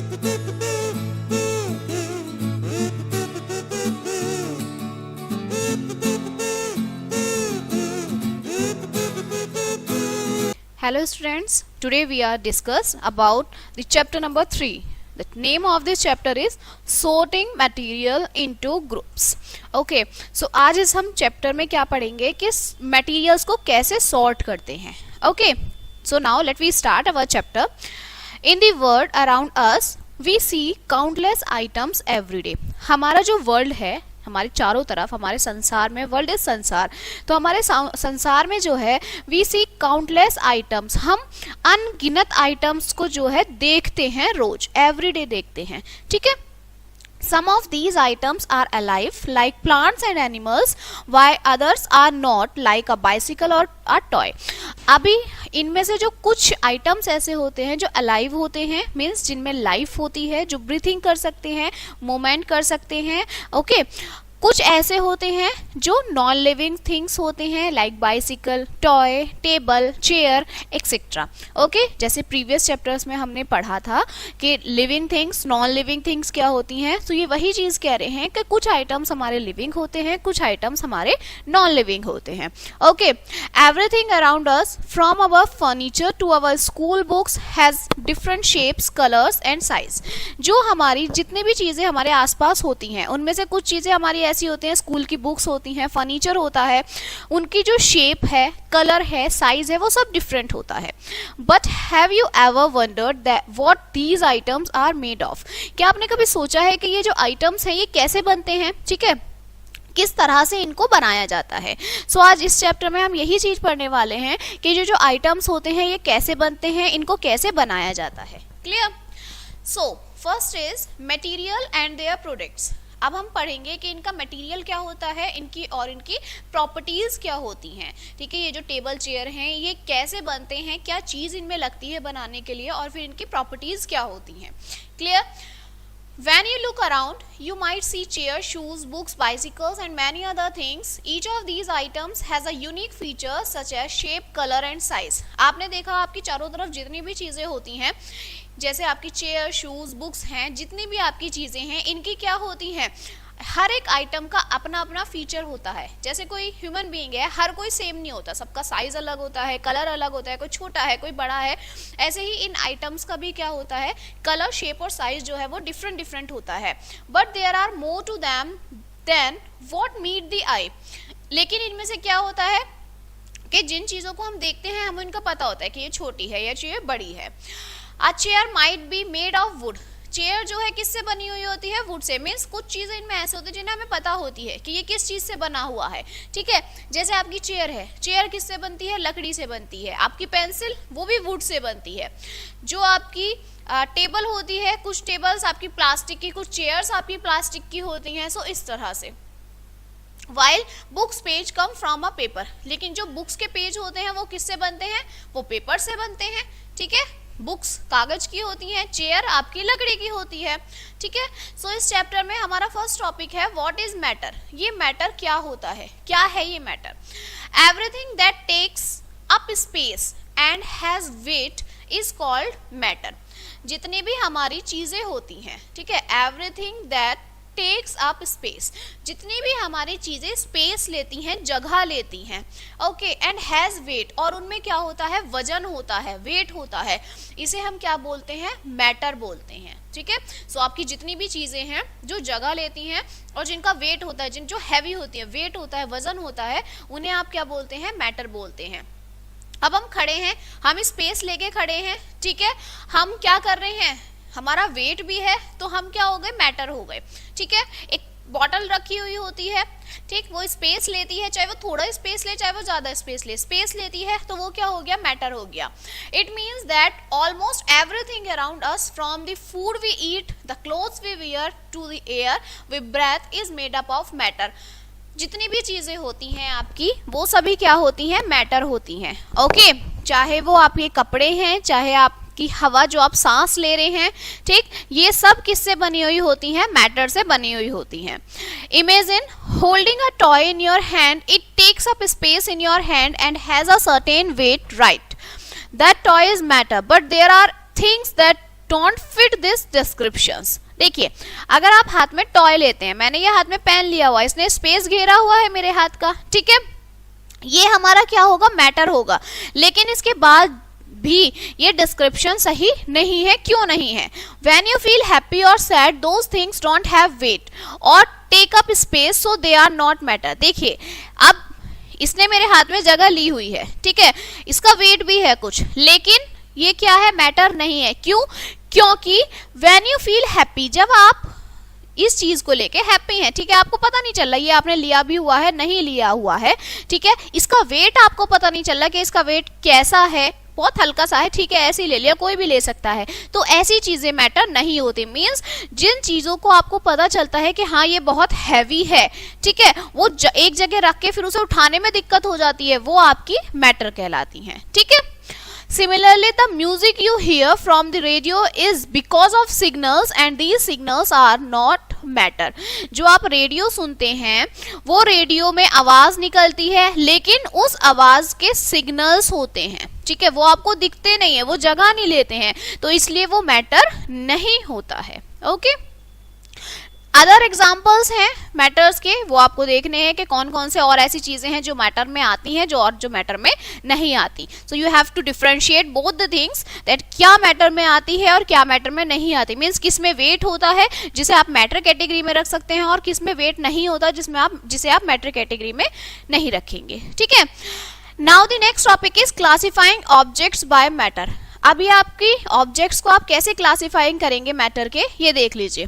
Hello students, today we are discuss about the chapter number 3. The name of this chapter is sorting material into groups. Okay, so आज इस हम chapter में क्या पढ़ेंगे कि materials को कैसे sort करते हैं. Okay, so now let we start our chapter. In the world around us, we see countless items every day. हमारा जो world है, हमारे चारों तरफ, हमारे संसार में, वर्ल्ड इज संसार, तो हमारे संसार में जो है वी सी काउंटलेस आइटम्स, हम अनगिनत आइटम्स को जो है देखते हैं रोज, एवरीडे देखते हैं. ठीक है. Some of these items are alive like plants and animals, while others are not like a bicycle or a toy. अभी इनमें से जो कुछ आइटम्स ऐसे होते हैं जो अलाइव होते हैं, मीन्स जिनमें लाइफ होती है, जो ब्रीथिंग कर सकते हैं, मूवमेंट कर सकते हैं. ओके, कुछ ऐसे होते हैं जो नॉन लिविंग थिंग्स होते हैं like bicycle, toy, table, chair etcetera. Okay, जैसे प्रीवियस चैप्टर्स में हमने पढ़ा था कि living things, non living things क्या होती हैं. तो ये वही चीज कह रहे हैं कि कुछ आइटम्स हमारे लिविंग होते हैं, कुछ आइटम्स हमारे नॉन लिविंग होते हैं. Okay, everything around us from our furniture to our school books has different shapes, colours and size. जो हमारी जितनी भी चीजें हमारे आसपास होती हैं उनमें से कुछ चीजें हमारी ऐसी होती हैं, स्कूल की बुक्स होती हैं, फर्नीचर होता है, उनकी जो शेप है, कलर है, साइज है, वो सब डिफरेंट होता है. But have you ever wondered that what these items are made of. क्या आपने कभी सोचा है कि ये जो आइटम्स हैं ये कैसे बनते हैं? ठीक है, किस तरह से इनको बनाया जाता है. सो आज इस चैप्टर में हम यही चीज पढ़ने वाले हैं कि जो आइटम्स होते हैं ये कैसे बनते हैं, इनको कैसे बनाया जाता है. Clear? So first is material and their products. अब हम पढ़ेंगे कि इनका मटेरियल क्या होता है, इनकी और इनकी प्रॉपर्टीज क्या होती हैं. ठीक है, ये जो टेबल चेयर हैं ये कैसे बनते हैं, क्या चीज इनमें लगती है बनाने के लिए, और फिर इनकी प्रॉपर्टीज क्या होती हैं. Clear? When you look around, you might see chairs, shoes, books, bicycles and many other things. Each of these items has a unique feature such as shape, color and size. आपने देखा आपकी चारों तरफ जितनी भी चीज़ें होती हैं, जैसे आपकी चेयर, शूज, बुक्स हैं, जितनी भी आपकी चीज़ें हैं, इनकी क्या होती हैं, हर एक आइटम का अपना अपना फीचर होता है. जैसे कोई ह्यूमन बीइंग है, हर कोई सेम नहीं होता, सबका साइज अलग होता है, कलर अलग होता है, कोई छोटा है, कोई बड़ा है. ऐसे ही इन आइटम्स का भी क्या होता है, कलर, शेप और साइज जो है वो डिफरेंट डिफरेंट होता है. But there are more to them than what meet the eye. लेकिन इनमें से क्या होता है कि जिन चीज़ों को हम देखते हैं हमें इनका पता होता है कि ये छोटी है या ये बड़ी है. A chair might be made of wood. Chair जो है किससे बनी हुई होती है? Would say. मीन्स कुछ चीज़ें इनमें ऐसे होती है जिन्हें हमें पता होती है कि ये किस चीज़ से बना हुआ है. ठीक है, जैसे आपकी चेयर है, चेयर किससे बनती है? लकड़ी से बनती है. आपकी पेंसिल वो भी वुड से बनती है. जो आपकी टेबल होती है, कुछ टेबल्स आपकी प्लास्टिक की, कुछ चेयर्स आपकी प्लास्टिक की होती हैं. सो इस तरह से. While books page come from a paper. लेकिन जो बुक्स के पेज होते हैं वो किससे बनते हैं? वो पेपर से बनते हैं. ठीक है, बुक्स कागज की होती हैं, चेयर आपकी लकड़ी की होती है. ठीक है. सो इस चैप्टर में हमारा फर्स्ट टॉपिक है व्हाट इज मैटर. ये मैटर क्या होता है, क्या है ये matter? Everything that takes up space and has weight is called matter. जितनी भी हमारी चीजें होती हैं, ठीक है, everything that takes up space, जितनी भी हमारी चीजें स्पेस लेती हैं, जगह लेती हैं. ओके, एंड हैज वेट, और उनमें क्या होता है? वजन होता है, वेट होता है. इसे हम क्या बोलते हैं? मैटर बोलते हैं. ठीक है. सो आपकी जितनी भी चीजें हैं जो जगह लेती हैं और जिनका वेट होता है, जिन जो हैवी होती है, वेट होता है, वजन होता है, उन्हें आप क्या बोलते हैं? मैटर बोलते हैं. अब हम खड़े हैं, हम स्पेस लेके खड़े हैं. ठीक है, हम क्या कर रहे हैं? हमारा वेट भी है तो हम क्या हो गए? मैटर हो गए. ठीक है, एक बॉटल रखी हुई होती है, ठीक, वो स्पेस लेती है, चाहे वो थोड़ा स्पेस ले चाहे वो ज्यादा स्पेस ले, स्पेस लेती है तो वो क्या हो गया? मैटर हो गया. It means that almost everything around us from the food we eat, the clothes we wear to the air we breathe is made up of matter. जितनी भी चीजें होती हैं आपकी, वो सभी क्या होती हैं? मैटर होती हैं. ओके, चाहे वो आपके कपड़े हैं, चाहे आप की हवा जो आप सांस ले रहे हैं, ठीक, ये सब किससे बनी हुई होती हैं? मैटर से बनी हुई होती हैं. Imagine holding a toy in your hand. It takes up space in your hand and has a certain weight, right? That toy is matter, but there are things that don't fit this descriptions. देखिए, अगर आप हाथ में toy लेते हैं, मैंने ये हाथ में पेन लिया हुआ, इसने स्पेस घेरा हुआ है मेरे हाथ का, ठीक है, ये हमारा क्या होगा, मैटर होगा, लेकिन इसके बाद भी ये डिस्क्रिप्शन सही नहीं है। क्यों नहीं है? व्हेन यू फील हैप्पी और sad, those things don't have weight और take up space, so they are not matter. देखिए, अब इसने मेरे हाथ में जगह ली हुई है, ठीक है, इसका वेट भी है कुछ, लेकिन ये क्या है, मैटर नहीं है। क्यों? क्योंकि व्हेन यू फील हैप्पी, जब आप इस चीज को लेके हैप्पी हैं, ठीक है, आपको पता नहीं चल रहा ये आपने लिया भी हुआ है, नहीं लिया हुआ है, ठीक है, इसका वेट आपको पता नहीं चल रहा कि इसका वेट कैसा है, बहुत हल्का सा है, ठीक है, ऐसे ही ले लिया, कोई भी ले सकता है। तो ऐसी चीजें मैटर नहीं होती। मींस जिन चीजों को आपको पता चलता है कि हाँ ये बहुत हैवी है, ठीक है, वो एक जगह रख के फिर उसे उठाने में दिक्कत हो जाती है, वो आपकी मैटर कहलाती हैं, ठीक है। Similarly, the music you hear from the radio is because of signals and these signals are not matter. जो आप रेडियो सुनते हैं, वो रेडियो में आवाज निकलती है, लेकिन उस आवाज के सिग्नल्स होते हैं, ठीक है, वो आपको दिखते नहीं है, वो जगह नहीं लेते हैं, तो इसलिए वो मैटर नहीं होता है। ओके, अदर एग्जाम्पल्स हैं मैटर्स के, वो आपको देखने हैं कि कौन कौन से और ऐसी चीजें हैं जो मैटर में आती हैं, जो मैटर में नहीं आती। So you have to differentiate both the things, that क्या मैटर में आती है और क्या मैटर में नहीं आती। मीन्स किस में वेट होता है जिसे आप मैटर कैटेगरी में रख सकते हैं, और किस में वेट नहीं होता जिसे आप मैटर कैटेगरी में नहीं रखेंगे, ठीक है। Now the next topic is classifying objects by matter. अभी आपकी ऑब्जेक्ट्स को आप कैसे क्लासिफाइंग करेंगे मैटर के, ये देख लीजिए।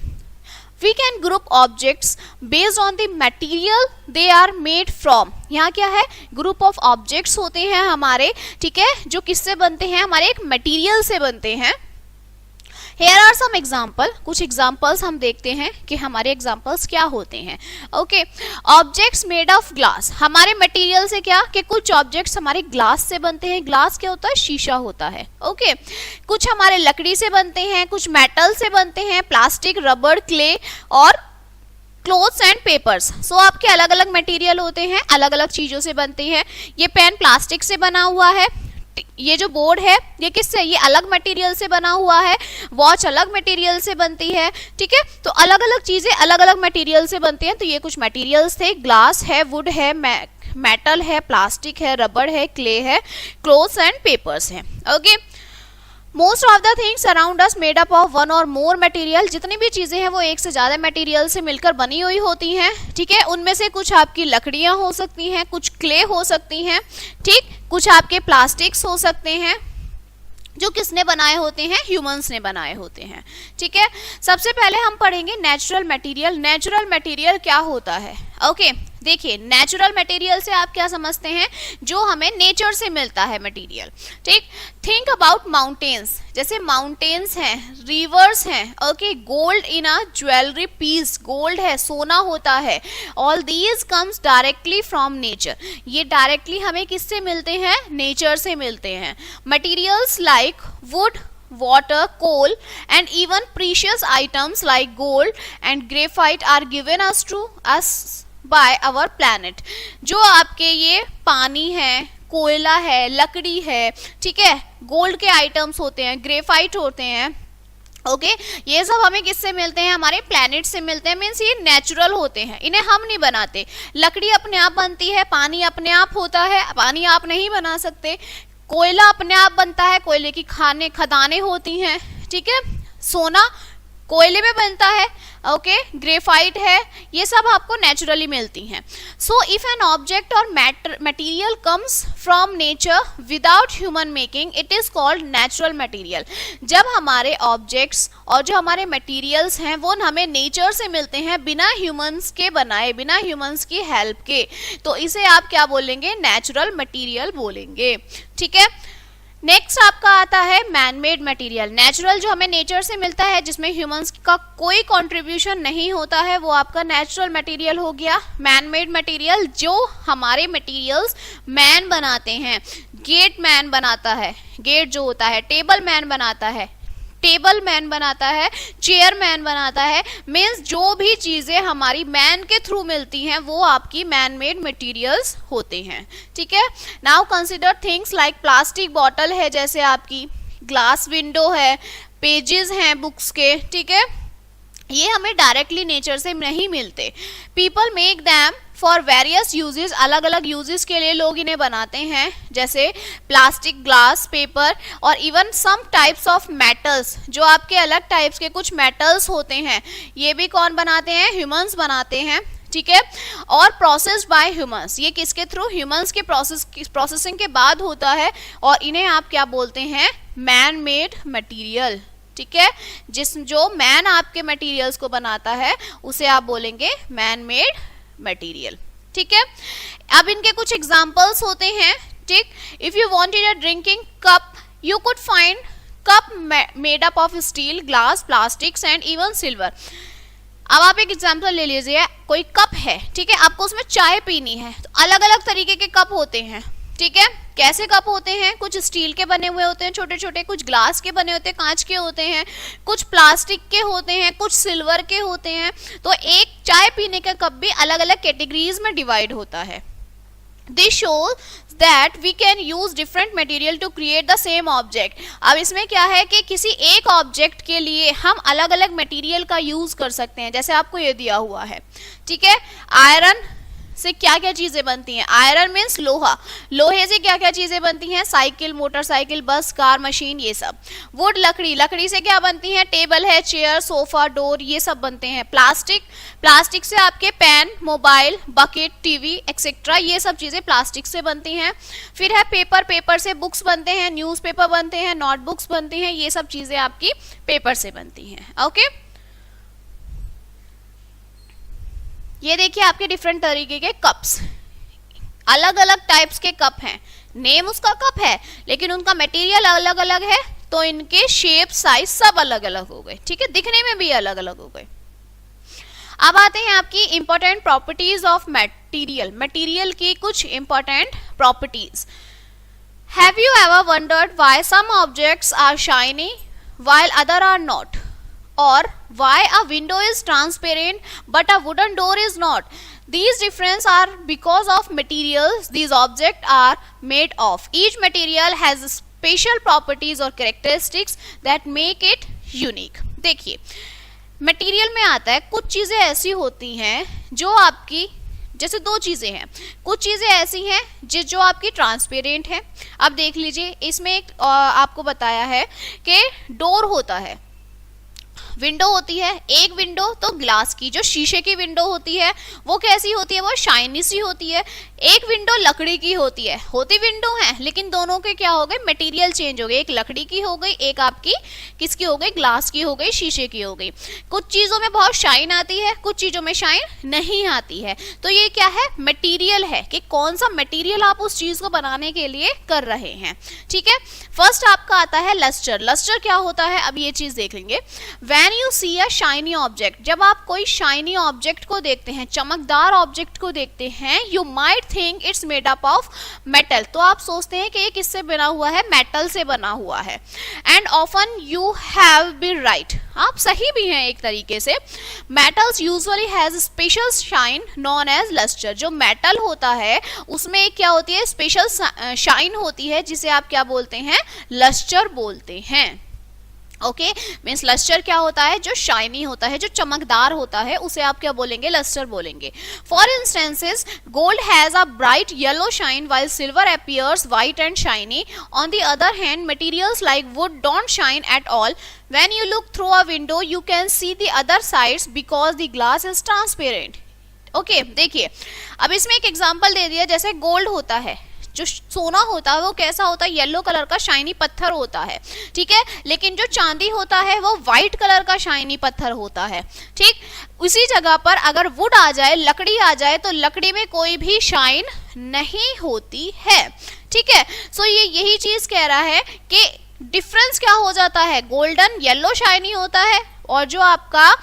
We can group objects based on the material they are made from। यहाँ क्या है, ग्रुप ऑफ ऑब्जेक्ट्स होते हैं हमारे, ठीक है, जो किससे बनते हैं, हमारे एक मटेरियल से बनते हैं। Here are some example, कुछ एग्जाम्पल्स हम देखते हैं कि हमारे एग्जाम्पल्स क्या होते हैं। Okay, objects made of glass, हमारे मटेरियल से क्या कि कुछ ऑब्जेक्ट्स हमारे ग्लास से बनते हैं। ग्लास क्या होता है, शीशा होता है। ओके, कुछ हमारे लकड़ी से बनते हैं, कुछ मेटल से बनते हैं, प्लास्टिक, रबड़, क्ले और क्लोथ्स एंड पेपर्स। सो आपके अलग अलग मटेरियल होते हैं, अलग अलग चीजों से बनते हैं। ये पेन प्लास्टिक से बना हुआ है, ये जो बोर्ड है ये किससे, ये अलग मटेरियल से बना हुआ है, वॉच अलग मटेरियल से बनती है, ठीक है। तो अलग अलग चीजें अलग अलग मटेरियल से बनती हैं। तो ये कुछ मटेरियल्स थे, ग्लास है, वुड है, मेटल है, प्लास्टिक है, रबड़ है, क्ले है, क्लोथ्स एंड पेपर्स है। Okay, most of the things around us made up of one और मोर मटेरियल। जितनी भी चीजें हैं वो एक से ज्यादा मटेरियल से मिलकर बनी हुई होती हैं, ठीक है। उनमें से कुछ आपकी लकड़ियां हो सकती हैं, कुछ क्ले हो सकती हैं, ठीक, कुछ आपके प्लास्टिक्स हो सकते हैं, जो किसने बनाए होते हैं, ह्यूमंस ने बनाए होते हैं, ठीक है। सबसे पहले हम पढ़ेंगे नेचुरल मटेरियल। नेचुरल मटेरियल क्या होता है? ओके, देखिए, नेचुरल मटेरियल से आप क्या समझते हैं, जो हमें नेचर से मिलता है मटेरियल, ठीक। थिंक अबाउट माउंटेन्स, जैसे माउंटेन्स हैं, रिवर्स हैं, okay, gold in a jewellery piece, gold है, सोना होता है। All these comes directly from nature, ये डायरेक्टली हमें किससे मिलते हैं, नेचर से मिलते हैं। Materials like wood, water, coal and even precious items like gold and graphite are given us by our planet। जो आपके ये पानी है, कोयला है, लकड़ी है, ठीक है, गोल्ड के आइटम्स होते हैं, ग्रेफाइट होते हैं, ओके, ये सब हमें किससे मिलते हैं, हमारे प्लैनेट से मिलते हैं। मीन्स ये नेचुरल होते हैं, इन्हें हम नहीं बनाते। लकड़ी अपने आप बनती है, पानी अपने आप होता है, पानी आप नहीं बना सकते। कोयला अपने आप बनता है, कोयले की खदानें होती हैं, ठीक है। सोना कोयले में बनता है, ओके, ग्रेफाइट है, ये सब आपको नेचुरली मिलती हैं। सो इफ एन ऑब्जेक्ट और material comes from nature without human making, it is called natural material. जब हमारे ऑब्जेक्ट्स और जो हमारे मटेरियल्स हैं वो हमें नेचर से मिलते हैं, बिना ह्यूमंस के बनाए, बिना ह्यूमंस की हेल्प के, तो इसे आप क्या बोलेंगे, नेचुरल मटेरियल बोलेंगे, ठीक है। नेक्स्ट आपका आता है मैन मेड मटेरियल। नेचुरल जो हमें नेचर से मिलता है, जिसमें ह्यूमंस का कोई कंट्रीब्यूशन नहीं होता है, वो आपका नेचुरल मटेरियल हो गया। मैन मेड मटेरियल, जो हमारे मटेरियल्स मैन बनाते हैं। गेट मैन बनाता है, गेट जो होता है, टेबल मैन बनाता है, टेबल मैन बनाता है, चेयर मैन बनाता है। मीन्स जो भी चीजें हमारी मैन के थ्रू मिलती हैं वो आपकी मैन मेड मटेरियल्स होते हैं, ठीक है। Now consider things like plastic bottle है, जैसे आपकी ग्लास विंडो है, पेजेस हैं बुक्स के, ठीक है, ये हमें डायरेक्टली नेचर से नहीं मिलते। People make them for various uses, अलग अलग यूजेस के लिए लोग इन्हें बनाते हैं, जैसे प्लास्टिक, ग्लास, पेपर और even some types of metals, जो आपके अलग टाइप्स के कुछ मेटल्स होते हैं, ये भी कौन बनाते हैं? ह्यूमंस बनाते हैं, ठीक है। और प्रोसेस्ड बाय ह्यूमंस, ये किसके थ्रू? ह्यूमंस के प्रोसेसिंग के बाद होता है, और इन्हें आप क्या बोलते हैं? मैन मेड मटीरियल, ठीक है। जो मैन आपके मटेरियल्स को बनाता है उसे आप बोलेंगे मैन मेड मटेरियल, ठीक है। अब इनके कुछ एग्जांपल्स होते हैं, ठीक। If you wanted a drinking cup, you could find cup made up of steel, glass, plastics and even silver. अब आप एक एग्जांपल ले लीजिए, कोई कप है, ठीक है, आपको उसमें चाय पीनी है, तो अलग अलग तरीके के कप होते हैं, ठीक है। कैसे कप होते हैं? कुछ स्टील के बने हुए होते हैं छोटे छोटे, कुछ ग्लास के बने होते हैं, कांच के होते हैं, कुछ प्लास्टिक के होते हैं, कुछ सिल्वर के होते हैं। तो एक चाय पीने का कप भी अलग अलग कैटेगरीज में डिवाइड होता है। This shows that we can use different material to create the same object. अब इसमें क्या है कि किसी एक ऑब्जेक्ट के लिए हम अलग अलग मटेरियल का यूज कर सकते हैं, जैसे आपको ये दिया हुआ है, ठीक है। आयरन से क्या क्या चीजें बनती हैं? आयरन मीन्स लोहा, लोहे से क्या क्या चीजें बनती हैं? साइकिल, मोटरसाइकिल, बस, कार, मशीन, ये सब। वुड, लकड़ी, लकड़ी से क्या बनती है? टेबल है, चेयर, सोफा, डोर, ये सब बनते हैं। प्लास्टिक, प्लास्टिक से आपके pen, mobile, bucket, TV etcetera, ये सब चीजें प्लास्टिक से बनती हैं। फिर है पेपर, पेपर से बुक्स बनते हैं, न्यूज़पेपर बनते हैं, नोटबुक्स बनती हैं, ये सब चीजें आपकी पेपर से बनती हैं, ओके। ये देखिए आपके डिफरेंट तरीके के कप्स, अलग अलग टाइप्स के कप हैं, नेम उसका कप है लेकिन उनका मटेरियल अलग अलग है, तो इनके शेप, साइज सब अलग अलग हो गए, ठीक है, दिखने में भी अलग अलग हो गए। अब आते हैं आपकी important properties of material, material की कुछ important properties. Have you ever wondered why some objects are shiny while other are not, or why a window is transparent but a wooden door is not? These differences are because of materials these objects are made of. Each material has special properties or characteristics that make it unique. देखिए material में आता है, कुछ चीजें ऐसी होती हैं जो आपकी, जैसे दो चीजें हैं, कुछ चीजें ऐसी हैं जो आपकी ट्रांसपेरेंट है। अब देख लीजिए, इसमें एक आपको बताया है कि डोर होता है, विंडो होती है, एक विंडो तो ग्लास की, जो शीशे की विंडो होती है वो कैसी होती है? वो शाइनी सी होती है। एक विंडो लकड़ी की होती है, होती विंडो है लेकिन दोनों के क्या हो गए? मटेरियल चेंज हो गए, एक लकड़ी की हो गई, एक आपकी किसकी हो गई? ग्लास की हो गई, शीशे की हो गई। कुछ चीजों में बहुत शाइन आती है, कुछ चीजों में शाइन नहीं आती है, तो ये क्या है? मटेरियल है, कि कौन सा मटेरियल आप उस चीज को बनाने के लिए कर रहे हैं, ठीक है। फर्स्ट आपका आता है लस्टर। लस्टर क्या होता है? अब ये चीज देख लेंगे। When you see a shiny object, जब आप कोई शाइनी ऑब्जेक्ट को देखते हैं, चमकदार ऑब्जेक्ट को देखते हैं, you might think it's made up of metal, तो आप सोचते हैं कि ये किससे बना हुआ है? मेटल से बना हुआ है। And often you have been right, आप सही भी हैं एक तरीके से। Metals usually has special shine known as luster, जो मेटल होता है उसमें क्या होती है? स्पेशल शाइन होती है, जिसे आप क्या बोलते हैं? लस्टर बोलते हैं, ओके। मीन्स लस्टर क्या होता है? जो शाइनी होता है, जो चमकदार होता है, उसे आप क्या बोलेंगे? लस्टर बोलेंगे। For instances, gold has a bright yellow shine while silver appears white and shiny. On the other hand, materials like wood don't shine at all. When you look through a window, you can see the other sides because the glass is transparent. Okay, देखिए अब इसमें एक example दे दिया, जैसे gold होता है, जो सोना होता है वो कैसा होता है? येलो कलर का शाइनी पत्थर होता है, ठीक है। लेकिन जो चांदी होता है वो व्हाइट कलर का शाइनी पत्थर होता है, ठीक। उसी जगह पर अगर वुड आ जाए, लकड़ी आ जाए, तो लकड़ी में कोई भी शाइन नहीं होती है, ठीक है। सो ये यही चीज कह रहा है कि डिफरेंस क्या हो जाता है? गोल्डन येलो शाइनी होता है और जो आपका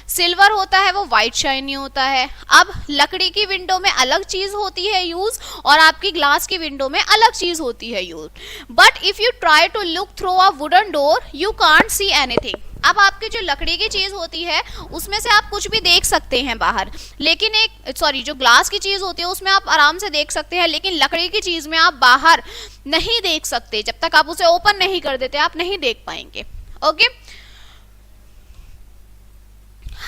सिल्वर होता है वो व्हाइट शाइनी होता है। अब लकड़ी की विंडो में अलग चीज होती है यूज, और आपकी ग्लास की विंडो में अलग चीज होती है use. But if you try to look through a wooden door, you can't see anything. अब आपकी जो लकड़ी की चीज होती है उसमें से आप कुछ भी देख सकते हैं बाहर, लेकिन जो ग्लास की चीज होती है उसमें आप आराम से देख सकते हैं, लेकिन लकड़ी की चीज में आप बाहर नहीं देख सकते, जब तक आप उसे ओपन नहीं कर देते आप नहीं देख पाएंगे, okay.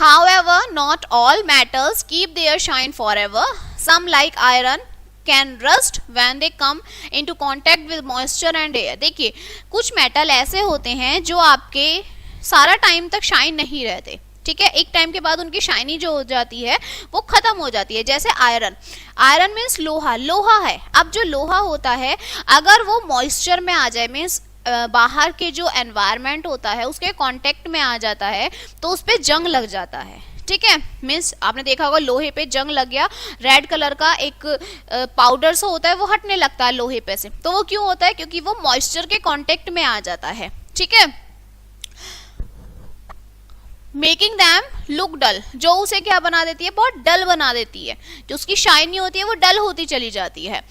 However, not all metals keep their shine forever. Some like iron can rust when they come into contact with moisture and air. देखिए कुछ मेटल ऐसे होते हैं जो आपके सारा टाइम तक शाइन नहीं रहते, ठीक है, एक टाइम के बाद उनकी शाइनी जो हो जाती है वो खत्म हो जाती है। जैसे आयरन, आयरन मीन्स लोहा, लोहा है। अब जो लोहा होता है अगर वो मॉइस्चर में आ जाए, मीन्स बाहर के जो एनवायरनमेंट होता है उसके कांटेक्ट में आ जाता है तो उस पर जंग लग जाता है, ठीक है। मीन्स आपने देखा होगा लोहे पे जंग लग गया, रेड कलर का एक पाउडर सा होता है वो हटने लगता है लोहे पे से, तो वो क्यों होता है? क्योंकि वो मॉइस्चर के कांटेक्ट में आ जाता है, ठीक है। मेकिंग दैम लुक डल, जो उसे क्या बना देती है? बहुत डल बना देती है, जो उसकी शाइनी होती है वो डल होती चली जाती है।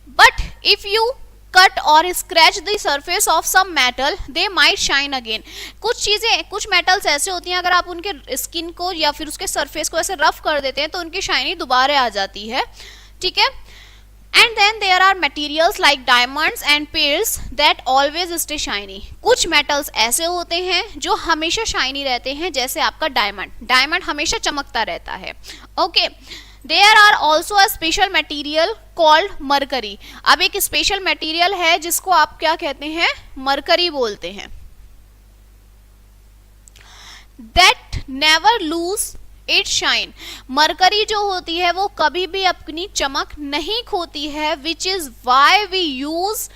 बट इफ यू कट और scratch the surface of some metal they might shine again. कुछ चीजें, कुछ मेटल्स ऐसे होती हैं अगर आप उनके स्किन को या फिर उसके सरफेस को ऐसे रफ कर देते हैं तो उनकी शाइनी दोबारा आ जाती है, ठीक है। And then there are materials like diamonds and pearls that always stay shiny. कुछ मेटल्स ऐसे होते हैं जो हमेशा शाइनी रहते हैं, जैसे आपका डायमंड, डायमंड हमेशा चमकता रहता है, okay. There are also a special material called mercury. अब एक स्पेशल मटेरियल है जिसको आप क्या कहते हैं? मरकरी बोलते हैं। That never lose its shine. Mercury जो होती है वो कभी भी अपनी चमक नहीं खोती है, which is why we use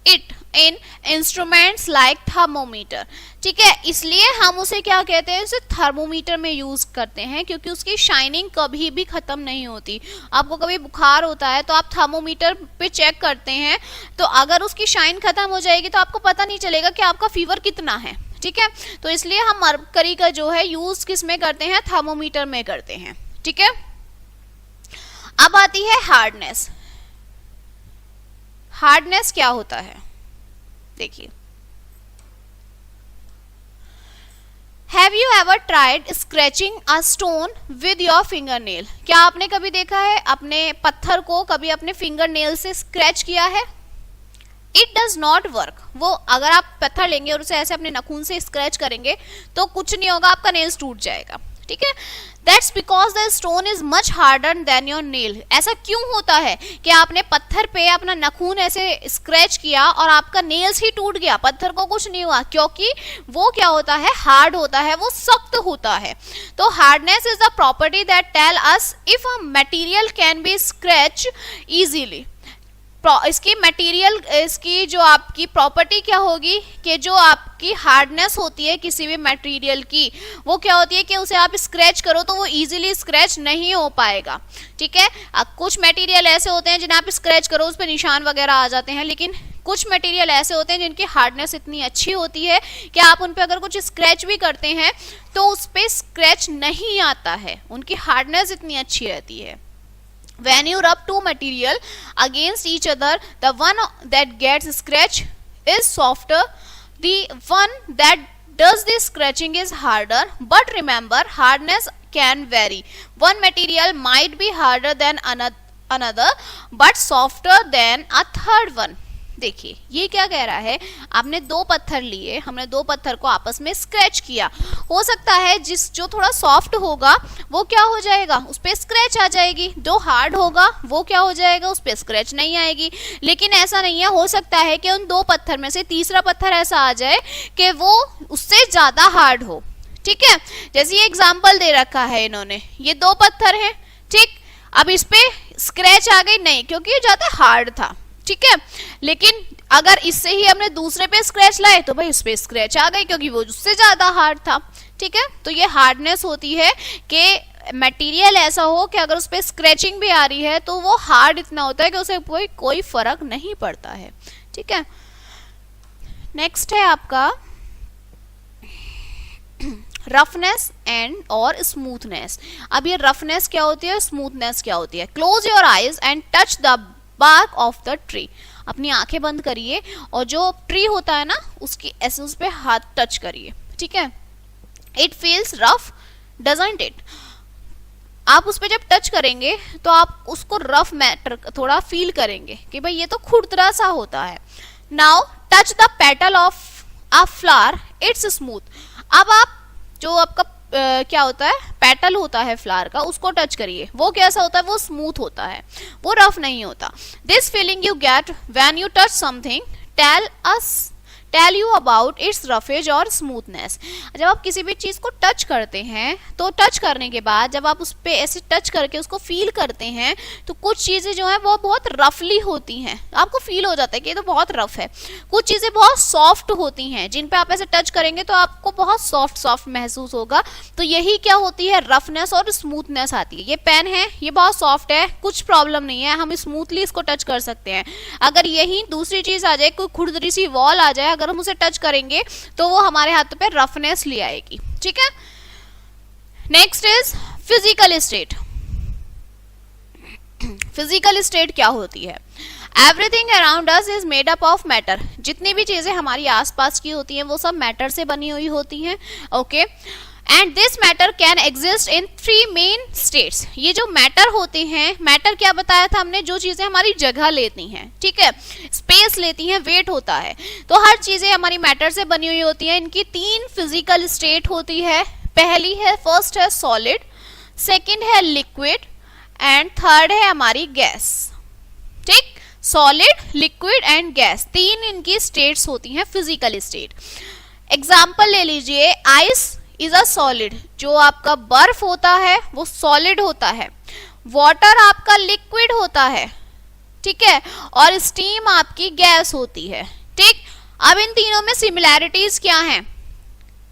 it in instruments like thermometer. ठीक है, इसलिए हम उसे क्या कहते हैं? उसे थर्मोमीटर में यूज करते हैं, क्योंकि उसकी शाइनिंग कभी भी खत्म नहीं होती। आपको कभी बुखार होता है तो आप थर्मोमीटर पे चेक करते हैं, तो अगर उसकी शाइन खत्म हो जाएगी तो आपको पता नहीं चलेगा कि आपका फीवर कितना है, ठीक है। तो इसलिए हम मरकरी का जो है यूज किस में करते हैं? थर्मोमीटर में करते हैं, ठीक है। अब आती है हार्डनेस। हार्डनेस क्या होता है? देखिए, have you ever tried scratching a stone with your finger nail? क्या आपने कभी देखा है अपने पत्थर को कभी अपने फिंगर नेल से स्क्रैच किया है? It does not work. वो अगर आप पत्थर लेंगे और उसे ऐसे अपने नाखून से स्क्रैच करेंगे तो कुछ नहीं होगा, आपका नेल्स टूट जाएगा, ठीक है। That's because the stone is much harder than your nail. ऐसा क्यों होता है कि आपने पत्थर पे अपना नाखून ऐसे स्क्रैच किया और आपका नेल्स ही टूट गया, पत्थर को कुछ नहीं हुआ? क्योंकि वो क्या होता है? हार्ड होता है, वो सख्त होता है। तो hardness is the property that tell us if a material can be scratch easily. इसकी मटेरियल, इसकी जो आपकी प्रॉपर्टी क्या होगी कि जो आपकी हार्डनेस होती है किसी भी मटेरियल की, वो क्या होती है कि उसे आप स्क्रैच करो तो वो इजीली स्क्रैच नहीं हो पाएगा, ठीक है। कुछ मटेरियल ऐसे होते हैं जिन्हें आप स्क्रैच करो उस पर निशान वगैरह आ जाते हैं, लेकिन कुछ मटेरियल ऐसे होते हैं जिनकी हार्डनेस इतनी अच्छी होती है कि आप उन पर अगर कुछ स्क्रैच भी करते हैं तो उस पर स्क्रैच नहीं आता है, उनकी हार्डनेस इतनी अच्छी रहती है। When you rub two material against each other, the one that gets scratched is softer. The one that does the scratching is harder. But remember, hardness can vary. One material might be harder than another, but softer than a third one. देखिए ये क्या कह रहा है? आपने दो पत्थर लिए, हमने दो पत्थर को आपस में स्क्रैच किया, हो सकता है जो थोड़ा सॉफ्ट होगा वो क्या हो जाएगा? उस पर स्क्रैच आ जाएगी। जो हार्ड होगा वो क्या हो जाएगा? उस पर स्क्रैच नहीं आएगी। लेकिन ऐसा नहीं है, हो सकता है कि उन दो पत्थर में से तीसरा पत्थर ऐसा आ जाए कि वो उससे ज्यादा हार्ड हो, ठीक है। जैसे ये एग्जाम्पल दे रखा है इन्होंने, ये दो पत्थर है, ठीक। अब इस पे स्क्रैच आ गई नहीं क्योंकि ये ज्यादा हार्ड था, ठीक है। लेकिन अगर इससे ही हमने दूसरे पे स्क्रैच लाए तो भाई उस पे स्क्रैच आ गई क्योंकि वो उससे ज्यादा हार्ड था, ठीक है। तो ये हार्डनेस होती है कि मटेरियल ऐसा हो कि अगर उस पे स्क्रैचिंग भी आ रही है तो वो हार्ड इतना होता है कि उसे कोई फर्क नहीं पड़ता है, ठीक है। नेक्स्ट है आपका रफनेस एंड और स्मूथनेस। अब ये रफनेस क्या होती है, स्मूथनेस क्या होती है? Close your eyes and touch the bark of the tree. अपनी आंखें बंद करिए और जो ट्री होता है ना उसकी ऐसे उस पे हाथ टच करिए, ठीक है। It feels rough doesn't it? आप उस पे जब टच करेंगे तो आप उसको रफ मैटर थोड़ा फील करेंगे कि भाई ये तो खुरदरा सा होता है। Now touch the petal of a flower, it's smooth. अब आप जो आपका क्या होता है पेटल होता है फ्लावर का, उसको टच करिए, वो कैसा होता है, वो स्मूथ होता है, वो रफ नहीं होता। This feeling you get when you touch something tell you about its roughness और स्मूथनेस। जब आप किसी भी चीज को टच करते हैं तो टच करने के बाद जब आप उस पे ऐसे टच करके उसको फील करते हैं तो कुछ चीजें जो है वो बहुत रफली होती हैं, आपको फील हो जाता है कि ये तो बहुत रफ है। कुछ चीजें बहुत सॉफ्ट होती हैं, जिन पे आप ऐसे टच करेंगे तो आपको बहुत सॉफ्ट सॉफ्ट महसूस होगा। तो यही क्या होती है, रफनेस और स्मूथनेस आती है। ये पेन है, ये बहुत सॉफ्ट है, कुछ प्रॉब्लम नहीं है, हम स्मूथली इसको टच कर सकते हैं। अगर यही दूसरी चीज आ जाए, कोई खुरदरी सी वॉल आ जाए, अगर हम उसे टच करेंगे तो वो हमारे हाथ पे रफनेस ले आएगी। ठीक है, next is physical state. Physical state क्या होती है? Everything around us is made up of matter. जितनी भी चीजें हमारी आसपास की होती हैं वो सब मैटर से बनी हुई होती हैं। Okay, and this matter can exist in 3 main states. ये जो मैटर होते हैं, मैटर क्या बताया था हमने, जो चीजें हमारी जगह लेती हैं, ठीक है, स्पेस लेती हैं, वेट होता है, तो हर चीजें हमारी मैटर से बनी हुई होती हैं। इनकी 3 फिजिकल स्टेट होती है। पहली है, फर्स्ट है सॉलिड, सेकंड है लिक्विड एंड थर्ड है हमारी गैस। ठीक, सॉलिड, लिक्विड एंड गैस, 3 इनकी स्टेट्स होती हैं, फिजिकल स्टेट। एग्जाम्पल ले लीजिए, आइस इज अ सॉलिड, जो आपका बर्फ होता है वो सॉलिड होता है, वाटर आपका लिक्विड होता है, ठीक है, और स्टीम आपकी गैस होती है। ठीक, अब इन तीनों में सिमिलैरिटीज क्या हैं,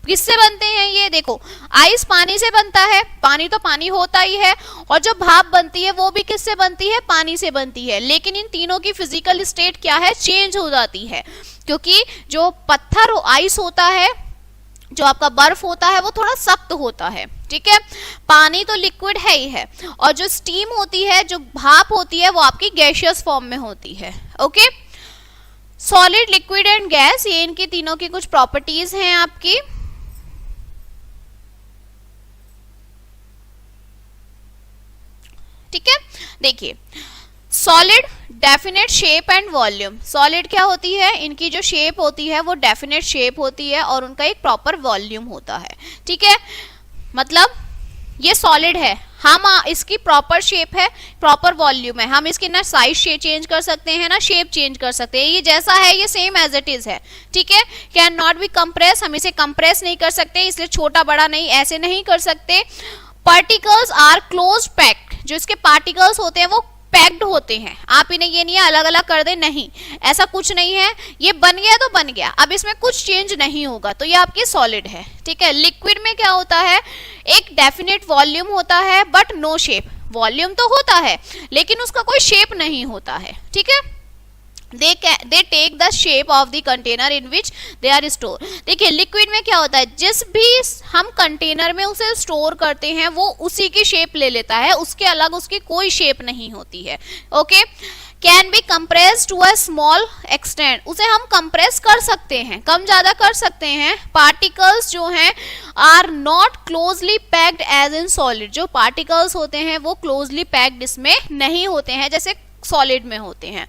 किससे बनते हैं ये देखो, आइस पानी से बनता है, पानी तो पानी होता ही है, और जो भाप बनती है वो भी किससे बनती है, पानी से बनती है। लेकिन इन तीनों की फिजिकल स्टेट क्या है, चेंज हो जाती है, क्योंकि जो पत्थर आइस होता है, जो आपका बर्फ होता है वो थोड़ा सख्त होता है, ठीक है, पानी तो लिक्विड है ही है, और जो स्टीम होती है, जो भाप होती है, वो आपकी गैसियस फॉर्म में होती है। Okay, solid, liquid and gas, ये इनकी तीनों की कुछ प्रॉपर्टीज हैं आपकी। ठीक है, देखिए, solid, definite shape and volume. Solid क्या होती है, इनकी जो शेप होती है वो डेफिनेट शेप होती है और उनका एक प्रॉपर वॉल्यूम होता है। ठीक है, मतलब ये सॉलिड है, हम इसकी प्रॉपर शेप है, प्रॉपर वॉल्यूम है, हम इसकी ना साइज चेंज कर सकते हैं ना शेप चेंज कर सकते हैं, ये जैसा है ये सेम एज इट इज है। ठीक है, कैन नॉट बी कंप्रेस, हम इसे कंप्रेस नहीं कर सकते, इसलिए छोटा बड़ा नहीं, ऐसे नहीं कर सकते। पार्टिकल्स आर क्लोज पैक्ड, जो इसके पार्टिकल्स होते हैं वो पैक्ड होते हैं, आप इन्हें ये नहीं अलग अलग कर दे, नहीं, ऐसा कुछ नहीं है, ये बन गया तो बन गया, अब इसमें कुछ चेंज नहीं होगा, तो ये आपकी सॉलिड है। ठीक है, लिक्विड में क्या होता है, एक डेफिनेट वॉल्यूम होता है बट नो शेप, वॉल्यूम तो होता है लेकिन उसका कोई शेप नहीं होता है। ठीक है, they take the shape of the container in which they are stored। देखिए, लिक्विड में क्या होता है, जिस भी हम कंटेनर में उसे स्टोर करते हैं वो उसी की शेप ले लेता है, उसके अलग उसकी कोई शेप नहीं होती है। Okay, can be compress to a small extent, उसे हम कंप्रेस कर सकते हैं, कम ज्यादा कर सकते हैं। पार्टिकल्स जो हैं are not closely packed as in solid, जो पार्टिकल्स होते हैं वो क्लोजली पैक्ड इसमें नहीं होते हैं जैसे सॉलिड में होते हैं।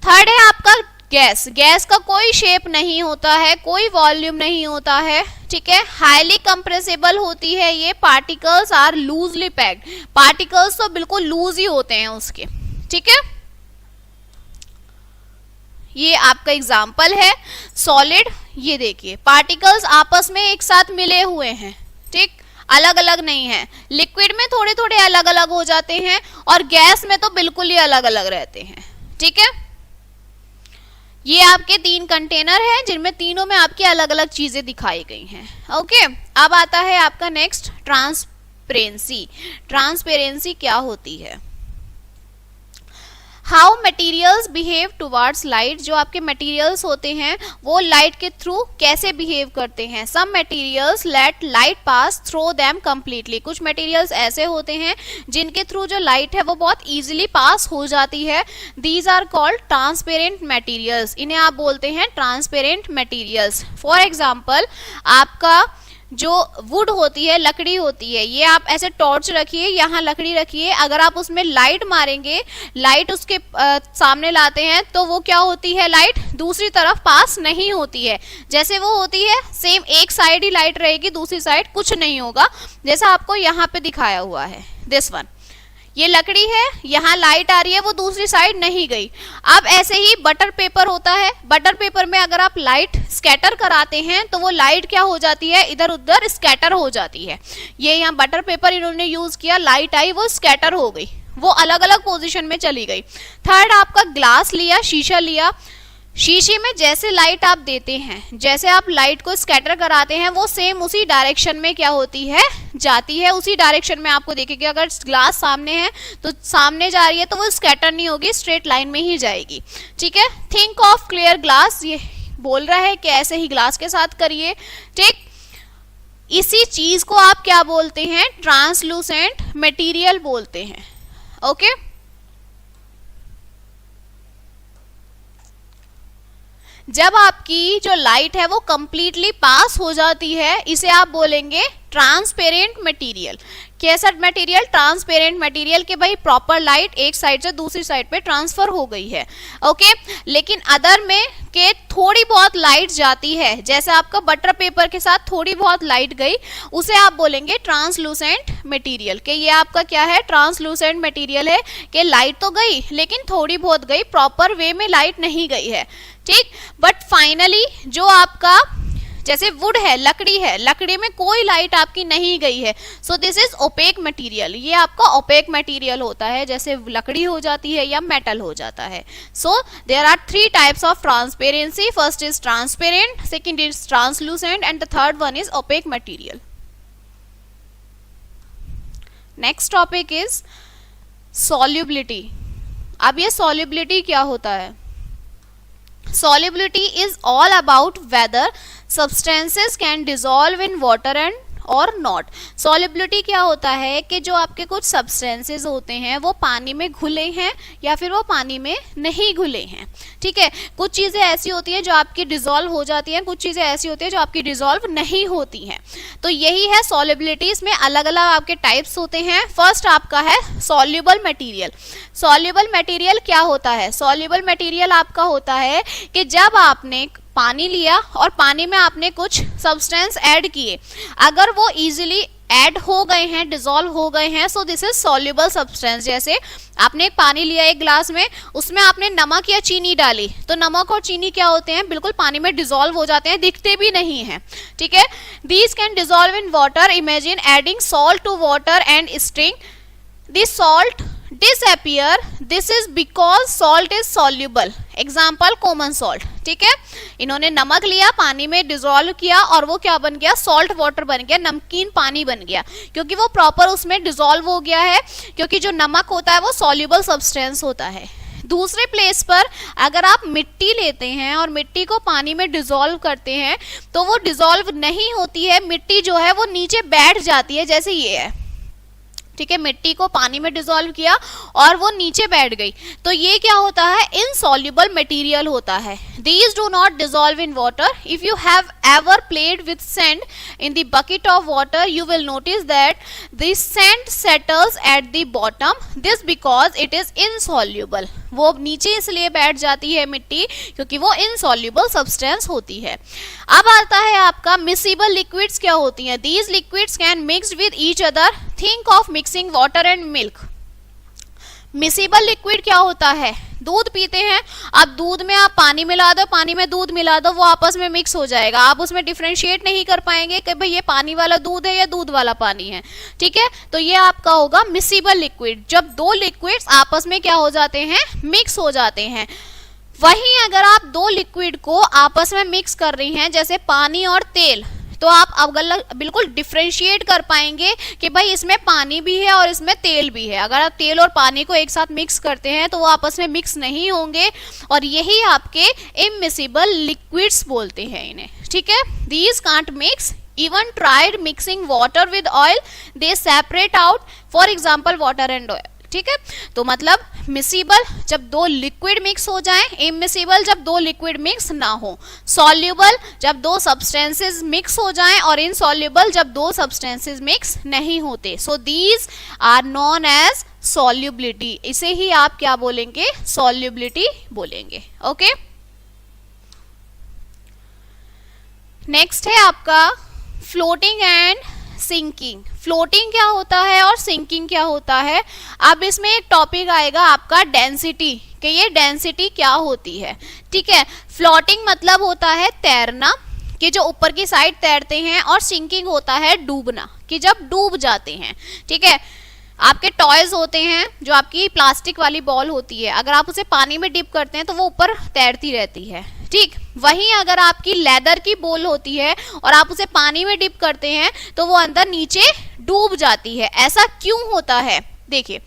थर्ड है आपका गैस, गैस का कोई शेप नहीं होता है, कोई वॉल्यूम नहीं होता है। ठीक है, हाईली कंप्रेसिबल होती है ये, particles are loosely packed, particles तो बिल्कुल लूज ही होते हैं उसके। ठीक है, ये आपका एग्जाम्पल है सॉलिड, ये देखिए पार्टिकल्स आपस में एक साथ मिले हुए हैं, ठीक, अलग अलग नहीं है। लिक्विड में थोड़े थोड़े अलग अलग हो जाते हैं और गैस में तो बिल्कुल ही अलग अलग रहते हैं। ठीक है, ये आपके 3 कंटेनर हैं जिनमें तीनों में आपकी अलग अलग चीजें दिखाई गई हैं। ओके, अब आता है आपका नेक्स्ट ट्रांसपेरेंसी। ट्रांसपेरेंसी क्या होती है, how materials behave towards light, जो आपके मटेरियल्स होते हैं वो लाइट के थ्रू कैसे बिहेव करते हैं। Some materials let light pass through them completely, कुछ मटेरियल्स ऐसे होते हैं जिनके थ्रू जो लाइट है वो बहुत इजीली पास हो जाती है। These are called transparent materials, इन्हें आप बोलते हैं ट्रांसपेरेंट मटेरियल्स। फॉर एग्जाम्पल, आपका जो वुड होती है, लकड़ी होती है, ये आप ऐसे टॉर्च रखिए, यहाँ लकड़ी रखिए, अगर आप उसमें लाइट मारेंगे, लाइट उसके सामने लाते हैं तो वो क्या होती है, लाइट दूसरी तरफ पास नहीं होती है। जैसे वो होती है सेम एक साइड ही लाइट रहेगी, दूसरी साइड कुछ नहीं होगा, जैसा आपको यहाँ पे दिखाया हुआ है दिस वन। ये लकड़ी है, यहाँ लाइट आ रही है, वो दूसरी साइड नहीं गई। अब ऐसे ही बटर पेपर होता है, बटर पेपर में अगर आप लाइट स्कैटर कराते हैं तो वो लाइट क्या हो जाती है, इधर उधर स्कैटर हो जाती है। ये यहाँ बटर पेपर इन्होंने यूज किया, लाइट आई, वो स्कैटर हो गई, वो अलग अलग पोजीशन में चली गई। थर्ड आपका ग्लास लिया, शीशा लिया, शीशे में जैसे लाइट आप देते हैं, जैसे आप लाइट को स्कैटर कराते हैं, वो सेम उसी डायरेक्शन में क्या होती है, जाती है। उसी डायरेक्शन में आपको देखेंगे, अगर ग्लास सामने है तो सामने जा रही है तो वो स्कैटर नहीं होगी, स्ट्रेट लाइन में ही जाएगी। ठीक है, थिंक ऑफ क्लियर ग्लास, ये बोल रहा है कि ऐसे ही ग्लास के साथ करिए। ठीक, इसी चीज को आप क्या बोलते हैं, ट्रांसलूसेंट मटेरियल बोलते हैं। ओके, जब आपकी जो लाइट है वो कंप्लीटली पास हो जाती है, इसे आप बोलेंगे ट्रांसपेरेंट मटेरियल। कैसा मटेरियल, ट्रांसपेरेंट मटेरियल, के भाई प्रॉपर लाइट एक साइड से दूसरी साइड पे ट्रांसफर हो गई है। ओके, लेकिन अदर में के थोड़ी बहुत लाइट जाती है, जैसे आपका बटर पेपर के साथ थोड़ी बहुत लाइट गई, उसे आप बोलेंगे ट्रांसलूसेंट मटेरियल। कि ये आपका क्या है, ट्रांसलूसेंट मटेरियल है, कि लाइट तो गई लेकिन थोड़ी बहुत गई, प्रॉपर वे में लाइट नहीं गई है। ठीक, बट फाइनली जो आपका जैसे वुड है, लकड़ी है, लकड़ी में कोई लाइट आपकी नहीं गई है, so this is opaque material. ये आपका ओपेक मटेरियल होता है, जैसे लकड़ी हो जाती है या मेटल हो जाता है। So there are 3 types of transparency, first is transparent, second is translucent and the third one is opaque material. Next topic is solubility. अब ये सॉल्युबिलिटी क्या होता है, solubility is all about whether substances can dissolve in water and और not. Solubility क्या होता है कि जो आपके कुछ सब्सटेंसेस होते हैं वो पानी में घुले हैं या फिर वो पानी में नहीं घुले हैं। ठीक है, कुछ चीजें ऐसी होती हैं जो आपकी डिसॉल्व हो जाती हैं, कुछ चीजें ऐसी होती हैं जो आपकी डिसॉल्व नहीं होती हैं। तो यही है सॉल्युबिलिटी, इसमें अलग अलग आपके टाइप्स होते हैं। फर्स्ट आपका है सॉल्युबल मटेरियल। सॉल्युबल मटेरियल क्या होता है, सॉल्युबल मटेरियल आपका होता है कि जब आपने पानी लिया और पानी में आपने कुछ सब्सटेंस ऐड किए, अगर वो इजीली ऐड हो गए हैं, डिसॉल्व हो गए हैं, सो दिस इज सॉल्युबल सब्सटेंस। जैसे आपने एक पानी लिया एक ग्लास में, उसमें आपने नमक या चीनी डाली, तो नमक और चीनी क्या होते हैं, बिल्कुल पानी में डिसॉल्व हो जाते हैं, दिखते भी नहीं हैं। ठीक है, these can dissolve in water, imagine adding salt to water and stirring this salt disappear, this is because salt is soluble, example common salt। ठीक है, इन्होंने नमक लिया, पानी में डिसॉल्व किया और वो क्या बन गया, सॉल्ट वाटर बन गया, नमकीन पानी बन गया, क्योंकि वो प्रॉपर उसमें डिसॉल्व हो गया है, क्योंकि जो नमक होता है वो सॉल्युबल सब्सटेंस होता है। दूसरे प्लेस पर अगर आप मिट्टी लेते हैं और मिट्टी को पानी में डिसॉल्व करते हैं तो वो डिसॉल्व नहीं होती है, मिट्टी जो है वो नीचे बैठ जाती है, जैसे ये है। ठीक है, मिट्टी को पानी में डिसॉल्व किया और वो नीचे बैठ गई, तो ये क्या होता है, इनसॉल्युबल मटेरियल होता है। These do not dissolve in water. If you have ever played with sand in the bucket of water, you will notice that the sand settles at the bottom. This because it is insoluble. वो नीचे इसलिए बैठ जाती है मिट्टी क्योंकि वो insoluble substance होती है। अब आता है आपका मिक्सिबल लिक्विड्स क्या होती हैं। These liquids can mix with each other. Think of mixing water and milk. Miscible liquid क्या होता है, दूध पीते हैं, अब दूध में आप पानी मिला दो, पानी में दूध मिला दो, वो आपस में मिक्स हो जाएगा, आप उसमें डिफरेंशिएट नहीं कर पाएंगे कि भाई ये पानी वाला दूध है या दूध वाला पानी है। ठीक है, तो ये आपका होगा मिक्सिबल लिक्विड, जब दो लिक्विड्स आपस में क्या हो जाते हैं, मिक्स हो जाते हैं। वहीं अगर आप दो लिक्विड को आपस में मिक्स कर रही हैं, जैसे पानी और तेल, तो आप अगर बिल्कुल डिफरेंशिएट कर पाएंगे कि भाई इसमें पानी भी है और इसमें तेल भी है। अगर आप तेल और पानी को एक साथ मिक्स करते हैं तो वो आपस में मिक्स नहीं होंगे, और यही आपके इमिसिबल लिक्विड्स बोलते हैं इन्हें। ठीक है, these can't mix, even tried mixing water with oil, they separate out, for example water and oil. ठीक है। तो मतलब मिसिबल जब दो लिक्विड मिक्स हो जाएं, इमिसिबल जब दो लिक्विड मिक्स ना हो, सॉल्युबल जब दो सब्सटेंसेस मिक्स हो जाएं, और इनसॉल्युबल जब दो सब्सटेंसेस मिक्स नहीं होते। So these are known as solubility. इसे ही आप क्या बोलेंगे? सॉल्युबिलिटी बोलेंगे। ओके, नेक्स्ट है आपका फ्लोटिंग एंड सिंकिंग। फ्लोटिंग क्या होता है और सिंकिंग क्या होता है? अब इसमें एक टॉपिक आएगा आपका डेंसिटी, कि ये डेंसिटी क्या होती है। ठीक है, फ्लोटिंग मतलब होता है तैरना, कि जो ऊपर की साइड तैरते हैं, और सिंकिंग होता है डूबना, कि जब डूब जाते हैं। ठीक है, आपके टॉयज होते हैं, जो आपकी प्लास्टिक वाली बॉल होती है, अगर आप उसे पानी में डिप करते हैं तो वो ऊपर तैरती रहती है। ठीक, वहीं अगर आपकी लेदर की बॉल होती है और आप उसे पानी में डिप करते हैं तो वो अंदर नीचे डूब जाती है। ऐसा क्यों होता है? देखिए,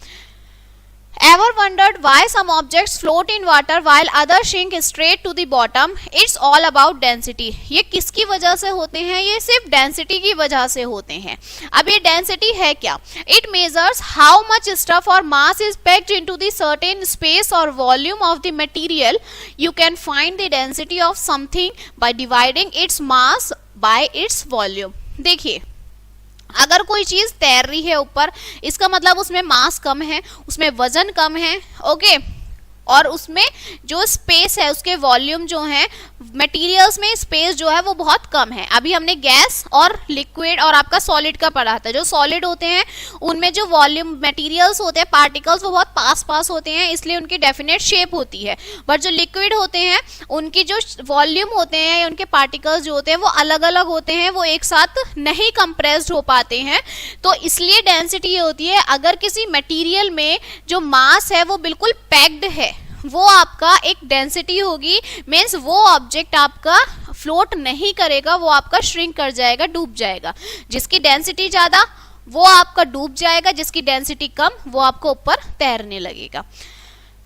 Ever wondered why some objects float in water while others sink straight to the bottom? It's all about density. ये किसकी वजह से होते हैं? ये सिर्फ डेंसिटी की वजह से होते हैं। अब ये डेंसिटी है क्या? It measures how much stuff or mass is packed into the certain space or volume of the material. You can find the density of something by dividing its mass by its volume. देखिए, अगर कोई चीज तैर रही है ऊपर, इसका मतलब उसमें मास कम है, उसमें वजन कम है। ओके, और उसमें जो स्पेस है, उसके वॉल्यूम जो है, मटेरियल्स में स्पेस जो है वो बहुत कम है। अभी हमने गैस और लिक्विड और आपका सॉलिड का पढ़ा था। जो सॉलिड होते हैं उनमें जो वॉल्यूम मटेरियल्स होते हैं, पार्टिकल्स, वो बहुत पास पास होते हैं, इसलिए उनकी डेफिनेट शेप होती है। बट जो लिक्विड होते हैं उनकी जो वॉल्यूम होते हैं या उनके पार्टिकल्स जो होते हैं वो अलग अलग होते हैं, वो एक साथ नहीं कंप्रेस्ड हो पाते हैं। तो इसलिए डेंसिटी ये होती है, अगर किसी मटेरियल में जो मास है वो बिल्कुल पैक्ड है, वो आपका एक डेंसिटी होगी। मीन्स वो ऑब्जेक्ट आपका फ्लोट नहीं करेगा, वो आपका श्रिंक कर जाएगा, डूब जाएगा। जिसकी डेंसिटी ज्यादा वो आपका डूब जाएगा, जिसकी डेंसिटी कम वो आपको ऊपर तैरने लगेगा।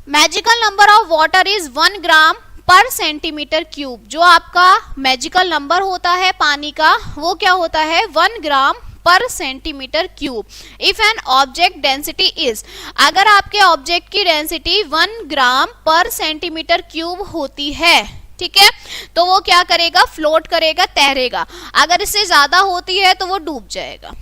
Magical number of water is 1 ग्राम पर सेंटीमीटर क्यूब। जो आपका मैजिकल नंबर होता है पानी का, वो क्या होता है? 1 ग्राम पर centimetre cube. If an object density is, अगर आपके ऑब्जेक्ट की डेंसिटी 1 ग्राम पर सेंटीमीटर क्यूब होती है, ठीक है, तो वो क्या करेगा? फ्लोट करेगा, तैरेगा। अगर इससे ज्यादा होती है तो वो डूब जाएगा।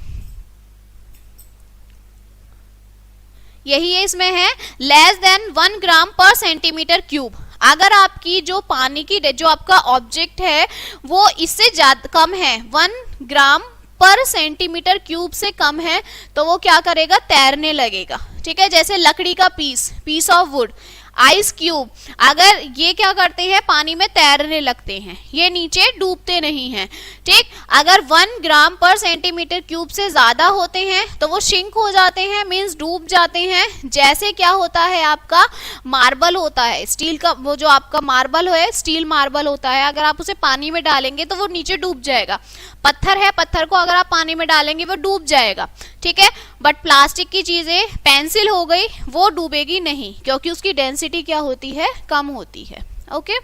यही है इसमें है लेस देन 1 ग्राम पर सेंटीमीटर क्यूब। अगर आपकी जो पानी की जो आपका ऑब्जेक्ट है वो इससे ज्यादा कम है, 1 ग्राम पर सेंटीमीटर क्यूब से कम है, तो वो क्या करेगा? तैरने लगेगा। ठीक है, जैसे लकड़ी का piece of wood, ice cube, अगर ये क्या करते हैं? पानी में तैरने लगते हैं, ये नीचे डूबते नहीं हैं। ठीक, अगर 1 ग्राम पर सेंटीमीटर क्यूब से ज्यादा होते हैं तो वो शिंक हो जाते हैं, मींस डूब जाते हैं। जैसे क्या होता है? आपका मार्बल होता है, स्टील का, वो जो आपका मार्बल है, स्टील मार्बल होता है, अगर आप उसे पानी में डालेंगे तो वो नीचे डूब जाएगा। पत्थर है, पत्थर को अगर आप पानी में डालेंगे वो डूब जाएगा। ठीक है, बट प्लास्टिक की चीजें, पेंसिल हो गई, वो डूबेगी नहीं, क्योंकि उसकी डेंसिटी क्या होती है? कम होती है। ओके,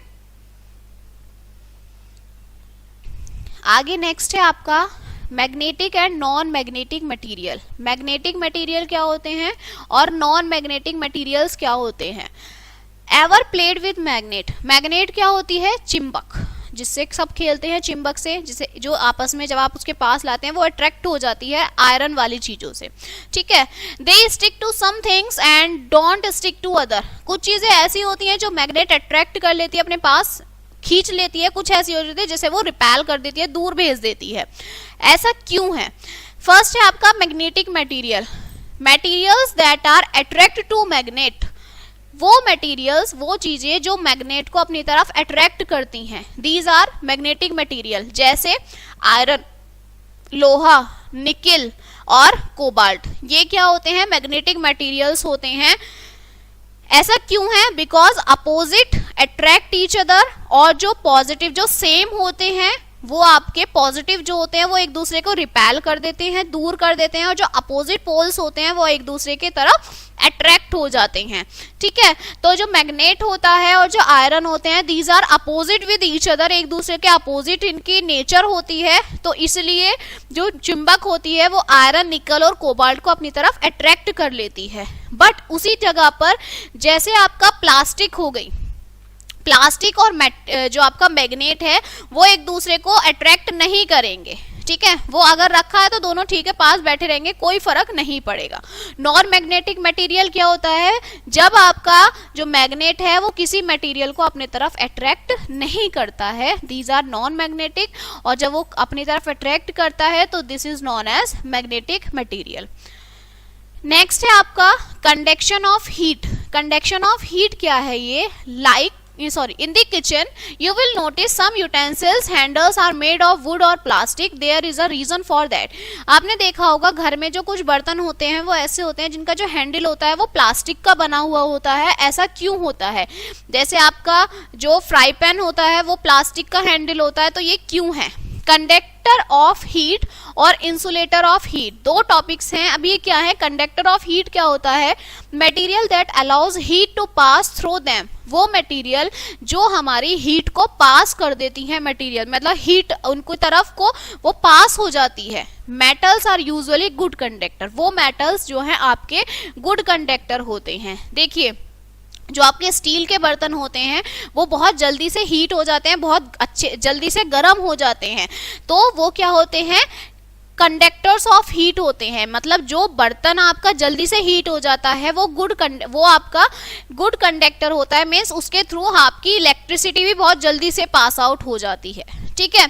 आगे नेक्स्ट है आपका magnetic and non magnetic material. Magnetic material क्या होते हैं और नॉन मैग्नेटिक मटेरियल्स क्या होते हैं? Ever played with magnet. Magnet क्या होती है? चिंबक, जिससे सब खेलते हैं, चिंबक से, जिसे जो आपस में जब आप उसके पास लाते हैं वो अट्रैक्ट हो जाती है आयरन वाली चीजों से। ठीक है, they stick to some things and don't stick to other. कुछ चीजें ऐसी होती हैं जो मैग्नेट अट्रैक्ट कर लेती है, अपने पास खींच लेती है, कुछ ऐसी हो जाती है जैसे वो रिपेल कर देती है, दूर भेज देती है। ऐसा क्यों है? फर्स्ट है आपका magnetic material. Materials that are attract to magnet, वो मटेरियल्स, वो चीजें जो मैग्नेट को अपनी तरफ अट्रैक्ट करती हैं, दीज आर मैग्नेटिक मटेरियल। जैसे आयरन, लोहा, निकिल और कोबाल्ट, ये क्या होते हैं? मैग्नेटिक मटेरियल्स होते हैं। ऐसा क्यों है? Because opposite attract each other, और जो पॉजिटिव, जो सेम होते हैं, वो आपके पॉजिटिव जो होते हैं वो एक दूसरे को रिपेल कर देते हैं, दूर कर देते हैं, और जो अपोजिट पोल्स होते हैं वो एक दूसरे की तरफ अट्रैक्ट हो जाते हैं। ठीक है, तो जो मैग्नेट होता है और जो आयरन होते हैं, these are opposite with each other, एक दूसरे के अपोजिट इनकी नेचर होती है, तो इसलिए जो चुंबक होती है वो आयरन, निकल और कोबाल्ट को अपनी तरफ अट्रैक्ट कर लेती है। बट उसी जगह पर जैसे आपका प्लास्टिक हो गई, प्लास्टिक और जो आपका मैग्नेट है वो एक दूसरे को अट्रैक्ट नहीं करेंगे। ठीक है, वो अगर रखा है तो दोनों ठीक है पास बैठे रहेंगे, कोई फर्क नहीं पड़ेगा। नॉन मैग्नेटिक मटेरियल क्या होता है, जब आपका जो मैग्नेट है वो किसी मटेरियल को अपने तरफ अट्रैक्ट नहीं करता है, दीज आर नॉन मैग्नेटिक, और जब वो अपनी तरफ अट्रैक्ट करता है तो this is known as magnetic material. Next है आपका conduction of heat. Conduction of heat क्या है, ये in the kitchen you will notice some utensils handles are made of wood or plastic, there is a reason for that। आपने देखा होगा घर में जो कुछ बर्तन होते हैं वो ऐसे होते हैं जिनका जो हैंडल होता है वो प्लास्टिक का बना हुआ होता है। ऐसा क्यों होता है, जैसे आपका जो फ्राई पैन होता है वो प्लास्टिक का हैंडल होता है, तो ये क्यों है। कंडक्टर ऑफ हीट और इंसुलेटर ऑफ हीट, दो टॉपिक्स हैं। अभी ये क्या है, कंडक्टर ऑफ हीट क्या होता है, material that allows heat to pass through them, वो मटेरियल जो हमारी हीट को पास कर देती है, मटेरियल मतलब हीट उनकी तरफ को वो पास हो जाती है। Metals are usually good conductor, वो मेटल्स जो हैं आपके गुड कंडक्टर होते हैं। देखिए जो आपके स्टील के बर्तन होते हैं वो बहुत जल्दी से हीट हो जाते हैं, बहुत अच्छे जल्दी से गर्म हो जाते हैं, तो वो क्या होते हैं, कंडक्टर्स ऑफ हीट होते हैं। मतलब जो बर्तन आपका जल्दी से हीट हो जाता है वो आपका गुड कंडक्टर होता है, मीन्स उसके थ्रू आपकी इलेक्ट्रिसिटी भी बहुत जल्दी से पास आउट हो जाती है। ठीक है,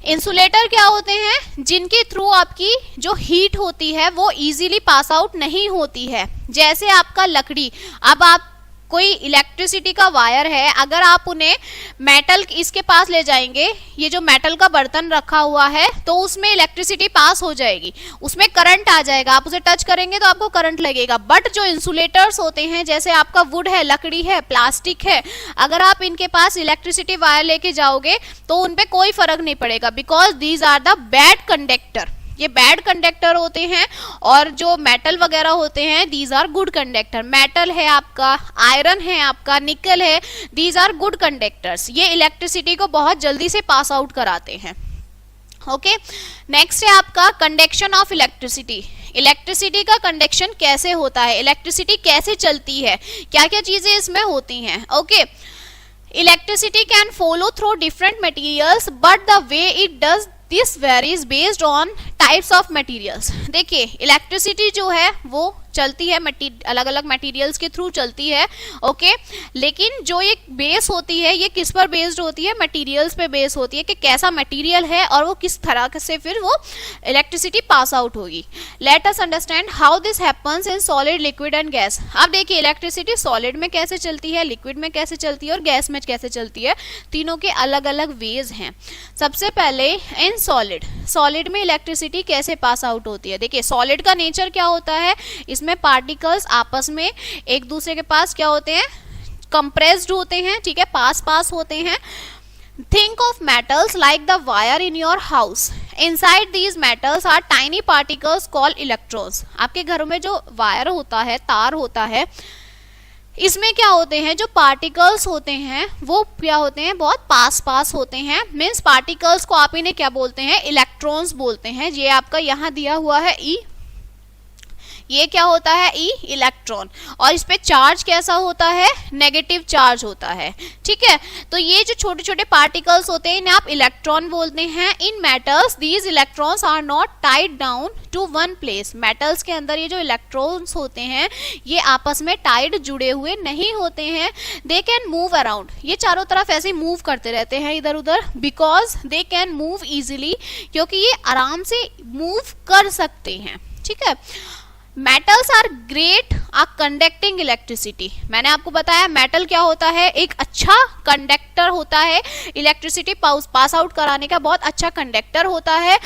इंसुलेटर क्या होते हैं, जिनके थ्रू आपकी जो हीट होती है वो इजीली पास आउट नहीं होती है। जैसे आपका लकड़ी, अब आप कोई इलेक्ट्रिसिटी का वायर है, अगर आप उन्हें मेटल इसके पास ले जाएंगे, ये जो मेटल का बर्तन रखा हुआ है, तो उसमें इलेक्ट्रिसिटी पास हो जाएगी, उसमें करंट आ जाएगा, आप उसे टच करेंगे तो आपको करंट लगेगा। बट जो इंसुलेटर्स होते हैं, जैसे आपका वुड है, लकड़ी है, प्लास्टिक है, अगर आप इनके पास इलेक्ट्रिसिटी वायर लेके जाओगे तो उन पे कोई फर्क नहीं पड़ेगा, because these are the bad conductor, ये बैड कंडक्टर होते हैं। और जो मेटल वगैरह होते हैं these are good conductor, metal है आपका, आयरन है आपका, निकल है, दीज आर गुड कंडक्टर्स, ये इलेक्ट्रिसिटी को बहुत जल्दी से पास आउट कराते हैं। ओके, नेक्स्ट है आपका कंडक्शन ऑफ इलेक्ट्रिसिटी। इलेक्ट्रिसिटी का कंडक्शन कैसे होता है, इलेक्ट्रिसिटी कैसे चलती है, क्या क्या चीजें इसमें होती हैं। Okay, electricity can follow through different materials but the way it does this varies based on types of materials. देखिए इलेक्ट्रिसिटी जो है वो चलती है अलग अलग मटेरियल्स के थ्रू चलती है। ओके, लेकिन जो ये बेस होती है ये किस पर बेस्ड होती है, मटेरियल्स पे बेस होती है कि कैसा मटेरियल है और वो किस तरह से फिर वो इलेक्ट्रिसिटी पास आउट होगी। Let us understand how this happens in solid, liquid and gas. अब देखिए इलेक्ट्रिसिटी सॉलिड में कैसे चलती है, लिक्विड में कैसे चलती है और गैस में कैसे चलती है, तीनों के अलग अलग वेज हैं। सबसे पहले इन सॉलिड में इलेक्ट्रिसिटी कैसे पास आउट होती है। देखिए सॉलिड का नेचर क्या होता है, इसमें पार्टिकल्स आपस में एक दूसरे के पास क्या होते हैं, कंप्रेस्ड होते हैं, ठीक है, पास होते हैं। Think of metals like the wire in your house, inside these metals are tiny particles called electrons. आपके घरों में जो वायर होता है, तार होता है, इसमें क्या होते हैं, जो पार्टिकल्स होते हैं वो क्या होते हैं, बहुत पास होते हैं। मीन्स पार्टिकल्स को आप इन्हें क्या बोलते हैं, इलेक्ट्रॉन्स बोलते हैं। ये आपका यहाँ दिया हुआ है ई, ये क्या होता है, ई इलेक्ट्रॉन, और इस पे चार्ज कैसा होता है, नेगेटिव चार्ज होता है। ठीक है, तो ये जो छोटे छोटे पार्टिकल्स होते हैं इन्हें आप इलेक्ट्रॉन बोलते हैं। In metals these electrons are not tied down to one place. Metals के अंदर ये जो इलेक्ट्रॉन्स होते हैं ये आपस में टाइड जुड़े हुए नहीं होते हैं। दे कैन मूव अराउंड, ये चारों तरफ ऐसे मूव करते रहते हैं इधर उधर, because they can move easily, क्योंकि ये आराम से मूव कर सकते हैं। ठीक है, metals are great at conducting electricity. मैंने आपको बताया मेटल क्या होता है, एक अच्छा कंडक्टर होता है, इलेक्ट्रिसिटी पास आउट कराने का बहुत अच्छा कंडक्टर होता है।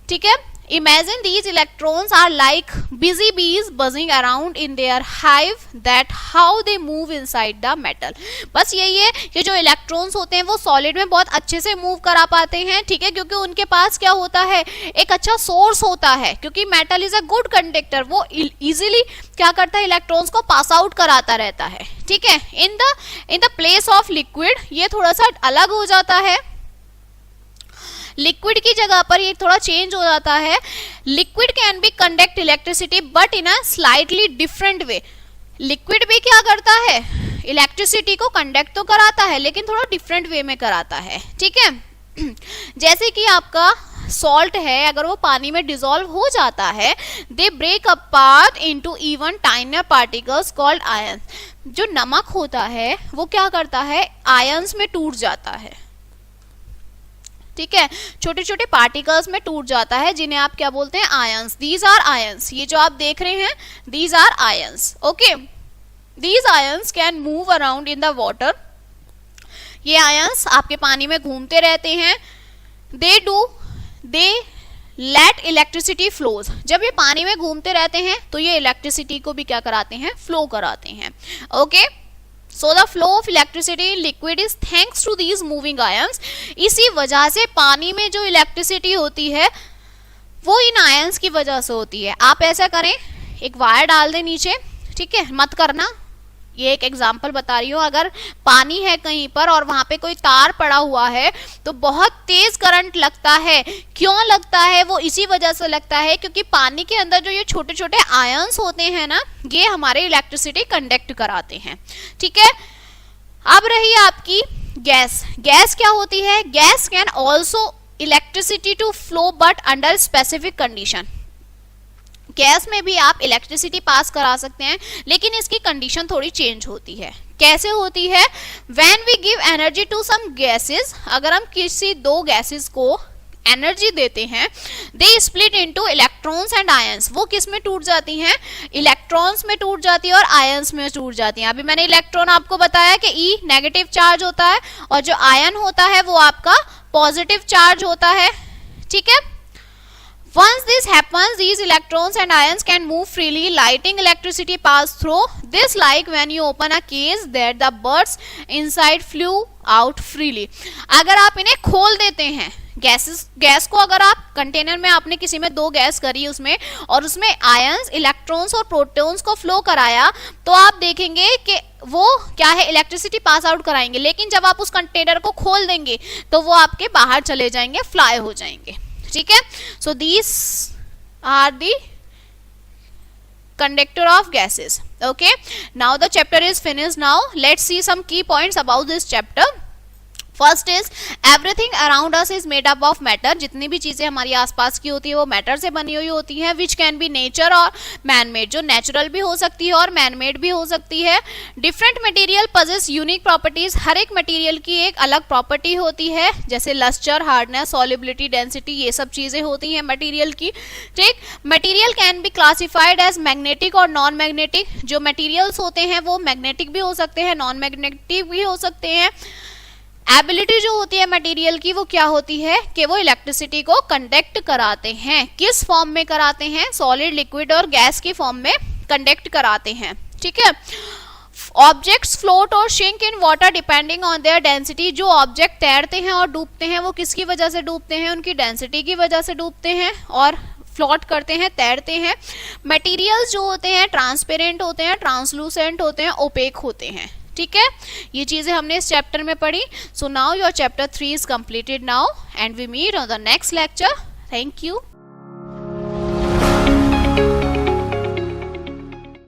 ठीक है, Imagine these electrons are like busy bees buzzing around in their hive, that how they move inside the metal. बस यही है कि जो इलेक्ट्रॉन्स होते हैं वो सॉलिड में बहुत अच्छे से मूव करा पाते हैं, ठीक है, क्योंकि उनके पास क्या होता है, एक अच्छा सोर्स होता है, क्योंकि metal is a good conductor, वो इजीली क्या करता है, इलेक्ट्रॉन्स को पास आउट कराता रहता है, ठीक है. In the place of liquid ये थोड़ा सा अलग हो जाता है, लिक्विड की जगह पर ये थोड़ा चेंज हो जाता है. Liquid can be conduct electricity but in a slightly different way. Liquid भी क्या करता है, इलेक्ट्रिसिटी को कंडक्ट तो कराता है लेकिन थोड़ा डिफरेंट वे में कराता है, ठीक है. जैसे कि आपका सॉल्ट है, अगर वो पानी में डिसॉल्व हो जाता है, they break apart into even tinier particles called ion. जो नमक होता है वो क्या करता है, आयंस में टूट जाता है, ठीक है, छोटे छोटे पार्टिकल्स में टूट जाता है, जिन्हें आप क्या बोलते हैं, आयंस. दीज आर आयंस, ये जो आप देख रहे हैं these are ions. Okay, these ions can move around in the water. ये आयंस आपके पानी में घूमते रहते हैं. They let electricity flows. जब ये पानी में घूमते रहते हैं तो ये इलेक्ट्रिसिटी को भी क्या कराते हैं, फ्लो कराते हैं. Okay, so the flow of electricity in liquid is thanks to these moving ions. इसी वजह से पानी में जो इलेक्ट्रिसिटी होती है वो इन आयंस की वजह से होती है. आप ऐसा करें, एक वायर डाल दें नीचे, ठीक है, मत करना, ये एक एग्जांपल बता रही हूँ. अगर पानी है कहीं पर और वहां पे कोई तार पड़ा हुआ है तो बहुत तेज करंट लगता है. क्यों लगता है, वो इसी वजह से लगता है क्योंकि पानी के अंदर जो ये छोटे छोटे आयंस होते हैं ना, ये हमारे इलेक्ट्रिसिटी कंडक्ट कराते हैं, ठीक है. अब रही आपकी गैस. गैस क्या होती है, gas can also electricity to flow but under specific condition. Gas में भी आप इलेक्ट्रिसिटी पास करा सकते हैं लेकिन इसकी कंडीशन थोड़ी चेंज होती है. कैसे होती है, when we give energy to some gases, अगर हम किसी दो गैसेस को एनर्जी देते हैं, they split into electrons and ions. वो किस में टूट जाती हैं, इलेक्ट्रॉन्स में टूट जाती है और आयंस में टूट जाती हैं. अभी मैंने इलेक्ट्रॉन आपको बताया कि ई नेगेटिव चार्ज होता है और जो आयन होता है वो आपका पॉजिटिव चार्ज होता है, ठीक है. Once this happens, these electrons and ions can move freely, letting electricity pass through. This like when you open a case that the birds inside flew out freely. अगर आप इन्हें खोल देते हैं, गैस को अगर आप कंटेनर में, आपने किसी में दो गैस करी उसमें और उसमें आयंस, इलेक्ट्रॉन्स और प्रोटॉन्स को फ्लो कराया, तो आप देखेंगे कि वो क्या है, इलेक्ट्रिसिटी पास आउट कराएंगे. लेकिन जब आप उस कंटेनर को खोल देंगे तो वो आपके बाहर चले जाएंगे, फ्लाई हो जाएंगे, ठीक है. So these are the conductor of gases. Okay, now the chapter is finished. Now let's see some key points about this chapter. First is everything around us is made up of matter. जितनी भी चीजें हमारी आसपास की होती है वो matter से बनी हुई होती हैं. विच कैन बी नेचर और मैन मेड, जो नेचुरल भी हो सकती है और मैन मेड भी हो सकती है. Different material possess unique properties. हर एक मटेरियल की एक अलग प्रॉपर्टी होती है, जैसे लस्टर, हार्डनेस, सॉल्युबिलिटी, डेंसिटी, ये सब चीजें होती हैं मटेरियल की, ठीक. Material can be classified as magnetic और नॉन मैग्नेटिक. जो मटेरियल्स होते हैं वो मैग्नेटिक भी हो सकते हैं, नॉन मैग्नेटिक भी हो सकते हैं. एबिलिटी जो होती है मटेरियल की वो क्या होती है कि वो इलेक्ट्रिसिटी को कंडक्ट कराते हैं. किस फॉर्म में कराते हैं, सॉलिड, लिक्विड और गैस की फॉर्म में कंडक्ट कराते हैं, ठीक है. ऑब्जेक्ट्स फ्लोट और shrink in water depending on their density. जो ऑब्जेक्ट तैरते हैं और डूबते हैं वो किसकी वजह से डूबते हैं, उनकी डेंसिटी की वजह से डूबते हैं और फ्लोट करते हैं, तैरते हैं. मटेरियल्स जो होते हैं ट्रांसपेरेंट होते हैं, ट्रांसलूसेंट होते हैं, ओपेक होते हैं, ठीक है. ये चीजें हमने इस चैप्टर में पढ़ी. So now your chapter 3 is completed now and we meet on the next lecture. Thank you.